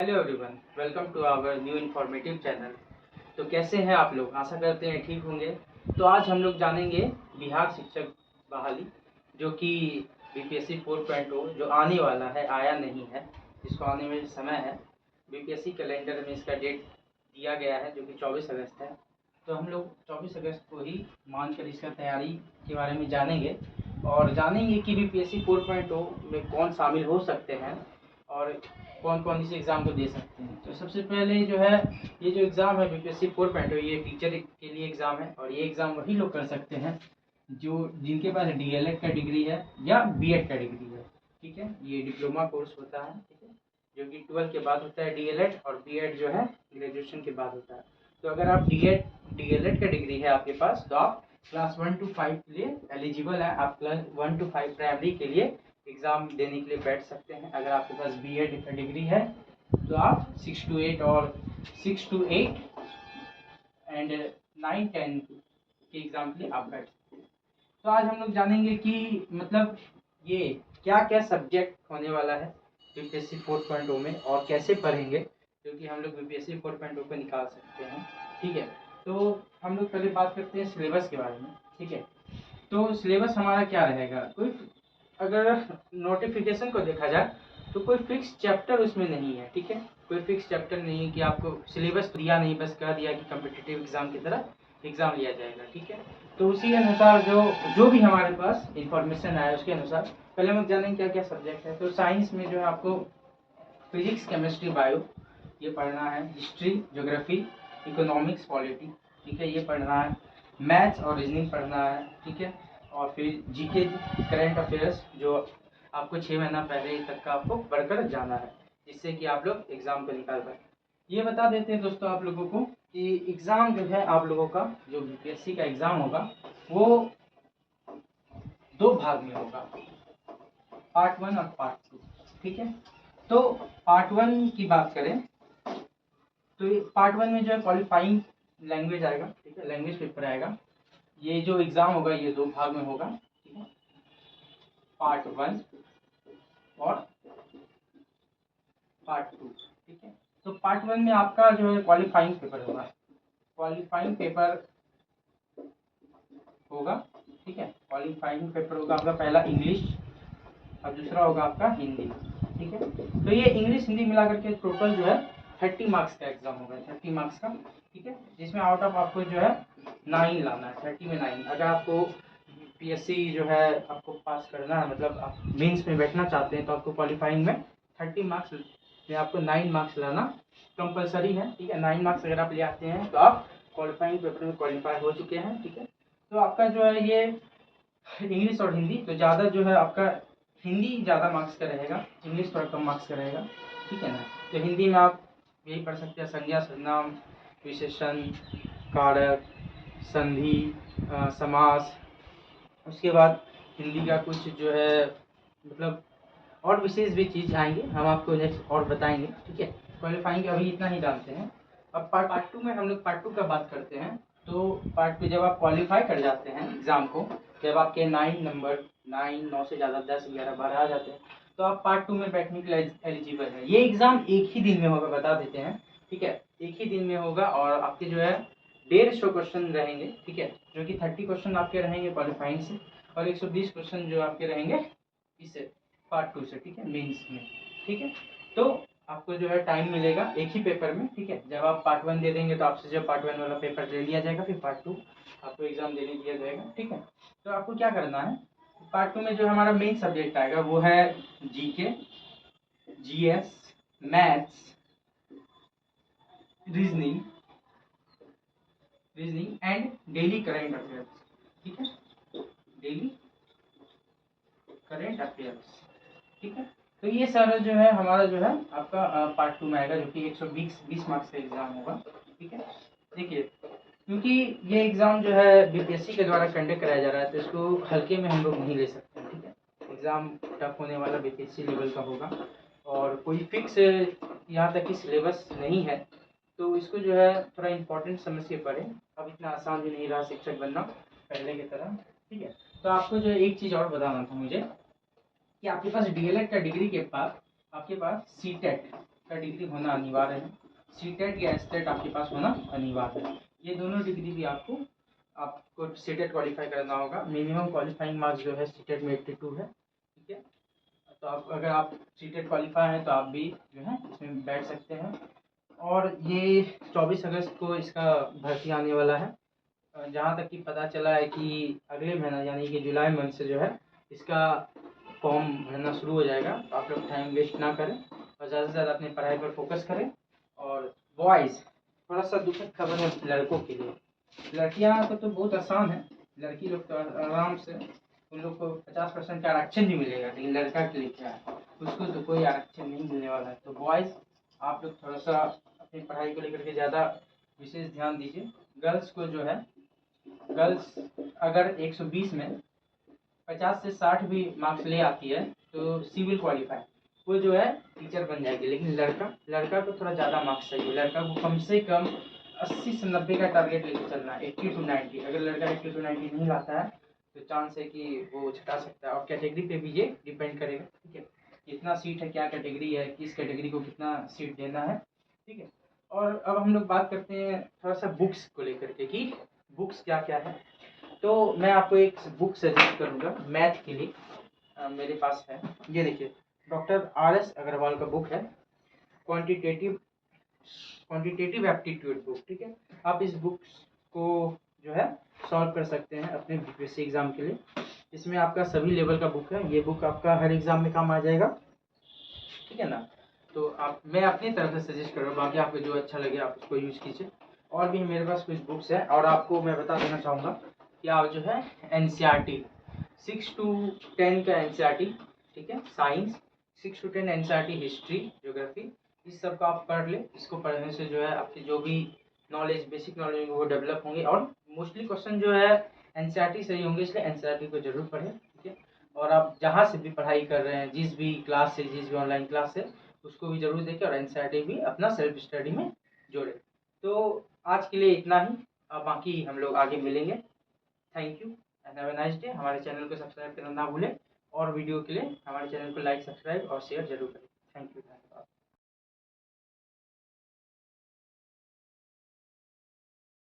Hello everyone, welcome to our new informative channel. तो कैसे हैं आप लोग? आशा करते हैं ठीक होंगे। तो आज हम लोग जानेंगे बिहार शिक्षक बहाली, जो कि बीपीएससी 4.0 जो आने वाला है, आया नहीं है, जिसको आने में समय है। बीपीएससी कैलेंडर में इसका डेट दिया गया है जो कि 24 अगस्त है। तो हम लोग 24 अगस्त को ही मानकर इसका तैयारी के बारे में जानेंगे और जानेंगे कि बीपीएससी 4.0 में कौन शामिल हो सकते हैं और कौन कौन इस एग्ज़ाम को दे सकते हैं। तो सबसे पहले जो है, ये जो एग्ज़ाम है बीपीएससी 4.0, ये टीचर के लिए एग्ज़ाम है और ये एग्ज़ाम वही लोग कर सकते हैं जो जिनके पास डीएलएड का डिग्री है या बीएड का डिग्री है। ठीक है, ये डिप्लोमा कोर्स होता है, ठीक है, जो कि 12 के बाद होता है डीएलएड, और बीएड जो है ग्रेजुएशन के बाद होता है। तो अगर आप डीएलएड का डिग्री है आपके पास, तो आप क्लास 1 to 5 के लिए एलिजिबल है। आप क्लास 1 to 5 प्राइमरी के लिए एग्ज़ाम देने के लिए बैठ सकते हैं। अगर आपके पास बीएड का डिग्री है तो आप 6 to 8 और 6 to 8 एंड 9-10 के एग्ज़ाम के लिए आप बैठ सकते हैं। तो आज हम लोग जानेंगे कि मतलब ये क्या क्या सब्जेक्ट होने वाला है बीपीएससी 4.0 में और कैसे पढ़ेंगे, क्योंकि हम लोग बीपीएससी 4.0 को निकाल सकते हैं। ठीक है, तो हम लोग पहले बात करते हैं सिलेबस के बारे में। ठीक है, तो सिलेबस हमारा क्या रहेगा? कोई अगर नोटिफिकेशन को देखा जाए तो कोई फिक्स चैप्टर उसमें नहीं है। ठीक है, कोई फिक्स चैप्टर नहीं है कि आपको सिलेबस दिया नहीं, बस कह दिया कि कम्पिटिटिव एग्जाम की तरह एग्जाम लिया जाएगा। ठीक है, तो उसी अनुसार जो जो भी हमारे पास इंफॉर्मेशन आया उसके अनुसार पहले हम जानेंगे क्या क्या सब्जेक्ट है। तो साइंस में जो है आपको फिजिक्स, केमिस्ट्री, बायो ये पढ़ना है। हिस्ट्री, ज्योग्राफी, इकोनॉमिक्स, पॉलिटी, ठीक है, ये पढ़ना है। मैथ्स और रीजनिंग पढ़ना है। ठीक है, और फिर जीके, करंट अफेयर्स, जो आपको 6 महीना पहले तक का आपको पढ़कर जाना है, जिससे कि आप लोग एग्ज़ाम को निकाल पाए। ये बता देते हैं दोस्तों आप लोगों को कि एग्ज़ाम जो है आप लोगों का, जो बीपीएससी का एग्ज़ाम होगा वो 2 भाग में होगा, पार्ट 1 और पार्ट 2। ठीक है, तो पार्ट 1 की बात करें तो पार्ट 1 में जो है क्वालिफाइंग लैंग्वेज आएगा। ठीक है, लैंग्वेज पेपर आएगा। ये जो एग्ज़ाम होगा ये 2 भाग में होगा। ठीक है, पार्ट 1 और पार्ट 2। ठीक है, तो पार्ट 1 में आपका जो है क्वालिफाइंग पेपर होगा। क्वालिफाइंग पेपर होगा। ठीक है, क्वालिफाइंग पेपर होगा आपका पहला इंग्लिश और दूसरा होगा आपका हिंदी। ठीक है, तो ये इंग्लिश हिंदी मिला करके टोटल जो है 30 मार्क्स का एग्जाम होगा, 30 मार्क्स का। ठीक है, जिसमें आउट ऑफ आपको जो है 9 लाना है, 30 में 9। अगर आपको पीएससी जो है आपको पास करना है, मतलब आप मेंस में बैठना चाहते हैं, तो आपको क्वालिफाइंग में 30 मार्क्स में आपको 9 मार्क्स लाना कंपलसरी है। ठीक है, 9 मार्क्स अगर आप ले आते हैं तो आप क्वालिफाइंग पेपर में क्वालिफाई हो चुके हैं। ठीक है, तो आपका जो है ये इंग्लिश और हिंदी, तो ज़्यादा जो है आपका हिंदी ज़्यादा मार्क्स का रहेगा, इंग्लिश थोड़ा कम मार्क्स का रहेगा। ठीक है ना, तो हिंदी में आप यही पढ़ सकते हैं संज्ञा, सर्वनाम, विशेषण, कारक, संधि, समास। उसके बाद हिंदी का कुछ जो है मतलब और विशेष भी चीज़ आएंगे, हम आपको नेक्स्ट और बताएंगे। ठीक है, क्वालिफाइंग अभी इतना ही जानते हैं। अब पार्ट 2 में हम लोग पार्ट 2 का बात करते हैं। तो पार्ट 2 जब आप क्वालिफाई कर जाते हैं एग्ज़ाम को, जब आपके 9 से ज़्यादा 10, 11, 12 आ जाते हैं, तो आप पार्ट 2 में बैठने के लिए एलिजिबल है। ये एग्ज़ाम एक ही दिन में होगा, बता देते हैं। ठीक है, एक ही दिन में होगा और आपके जो है 150 क्वेश्चन रहेंगे। ठीक है, जो कि 30 क्वेश्चन आपके रहेंगे क्वालिफाइंग से और 120 क्वेश्चन जो आपके रहेंगे इससे पार्ट 2 से। ठीक है, मेंस में। ठीक है, तो आपको जो है टाइम मिलेगा एक ही पेपर में। ठीक है, जब आप पार्ट 1 दे देंगे तो आपसे जो पार्ट 1 वाला पेपर ले लिया जाएगा, फिर पार्ट 2 आपको एग्जाम देने दिया जाएगा। ठीक है, तो आपको क्या करना है, पार्ट 2 में जो हमारा मेन सब्जेक्ट आएगा वो है GK, GS, maths, reasoning and daily current affairs. ठीक है, डेली करंट अफेयर्स। ठीक है, तो ये सारा जो है हमारा जो है आपका पार्ट 2 में आएगा, जो कि 120 मार्क्स का एग्जाम होगा। ठीक है, देखिए, क्योंकि ये एग्ज़ाम जो है बीपीएससी के द्वारा कंडक्ट कराया जा रहा है, तो इसको हल्के में हम लोग नहीं ले सकते हैं। ठीक है, एग्ज़ाम टफ होने वाला बीपीएससी लेवल का होगा और कोई फिक्स यहाँ तक कि सिलेबस नहीं है, तो इसको जो है थोड़ा इम्पोर्टेंट समझ के पढ़ें। अब इतना आसान भी नहीं रहा शिक्षक बनना पहले की तरह। ठीक है, तो आपको जो एक चीज़ और बताना था मुझे कि आपके पास डीएलएड का डिग्री के बाद आपके पास सीटेट का डिग्री होना अनिवार्य है। सीटेट या एसटेट आपके पास होना अनिवार्य है। ये दोनों डिग्री भी आपको सीटेट क्वालिफाई करना होगा। मिनिमम क्वालिफाइंग मार्क्स जो है सीटेट में 82 है, ठीक है। तो अगर आप सीटेट क्वालिफाई हैं तो आप भी जो है इसमें बैठ सकते हैं। और ये 24 अगस्त को इसका भर्ती आने वाला है। जहाँ तक कि पता चला है कि अगले महीना यानी कि जुलाई मंथ से जो है इसका फॉर्म भरना शुरू हो जाएगा। तो आप लोग टाइम वेस्ट ना करें और ज़्यादा से ज़्यादा अपनी पढ़ाई पर फोकस करें। और बॉयज़, थोड़ा सा दुखद खबर है लड़कों के लिए। लड़कियाँ को तो बहुत आसान है, लड़की लोग तो आराम से, उन लोग को 50% का आरक्षण भी मिलेगा। लेकिन लड़का के लिए क्या है, उसको तो कोई आरक्षण नहीं मिलने वाला है। तो बॉयज़ आप लोग थोड़ा सा अपनी पढ़ाई को लेकर के ज़्यादा विशेष ध्यान दीजिए। गर्ल्स को जो है, गर्ल्स अगर 120 में 50 से 60 भी मार्क्स ले आती है तो सिविल क्वालिफाई, वो जो है टीचर बन जाएगी। लेकिन लड़का को थोड़ा ज़्यादा मार्क्स चाहिए। लड़का को कम से कम 80 से 90 का टारगेट लेकर चलना है, 80 to 90। अगर लड़का 80 to 90 नहीं लाता है तो चांस है कि वो छटा सकता है। और कैटेगरी पे भी ये डिपेंड करेगा, ठीक है। कितना सीट है, क्या कैटेगरी है, किस कैटेगरी को कितना सीट देना है, ठीक है। और अब हम लोग बात करते हैं थोड़ा सा बुक्स को लेकर के कि बुक्स क्या क्या है। तो मैं आपको एक बुक सजेस्ट करूँगा मैथ के लिए। मेरे पास है, ये देखिए, डॉक्टर RS अग्रवाल का बुक है, क्वांटिटेटिव एप्टीट्यूड बुक, ठीक है। आप इस बुक को जो है सॉल्व कर सकते हैं अपने बीपीएससी एग्जाम के लिए। इसमें आपका सभी लेवल का बुक है। ये बुक आपका हर एग्जाम में काम आ जाएगा, ठीक है ना। तो मैं अपनी तरफ से सजेस्ट कर रहा हूँ, बाकी आपको जो अच्छा लगे आप उसको यूज़ कीजिए। और भी मेरे पास कुछ बुक्स हैं और आपको मैं बता देना चाहूँगा कि आप जो है NCERT 6 to 10 का NCERT, ठीक है, science 6 to 10 NCERT, history, geography, इस सब का आप पढ़ लें। इसको पढ़ने से जो है आपकी जो भी नॉलेज, बेसिक नॉलेज वो डेवलप होंगे और मोस्टली क्वेश्चन जो है NCERT से ही होंगे, इसलिए NCERT को जरूर पढ़ें, ठीक है। और आप जहाँ से भी पढ़ाई कर रहे हैं, जिस भी क्लास से, जिस भी ऑनलाइन क्लास से, उसको भी जरूर देखें और NCERT भी अपना सेल्फ स्टडी में जोड़ें। तो आज के लिए इतना ही, अब बाकी हम लोग आगे मिलेंगे। Thank you and have a nice day. हमारे चैनल को सब्सक्राइब करना ना भूलें और वीडियो के लिए हमारे चैनल को लाइक, सब्सक्राइब और शेयर जरूर करें। थैंक यू, धन्यवाद।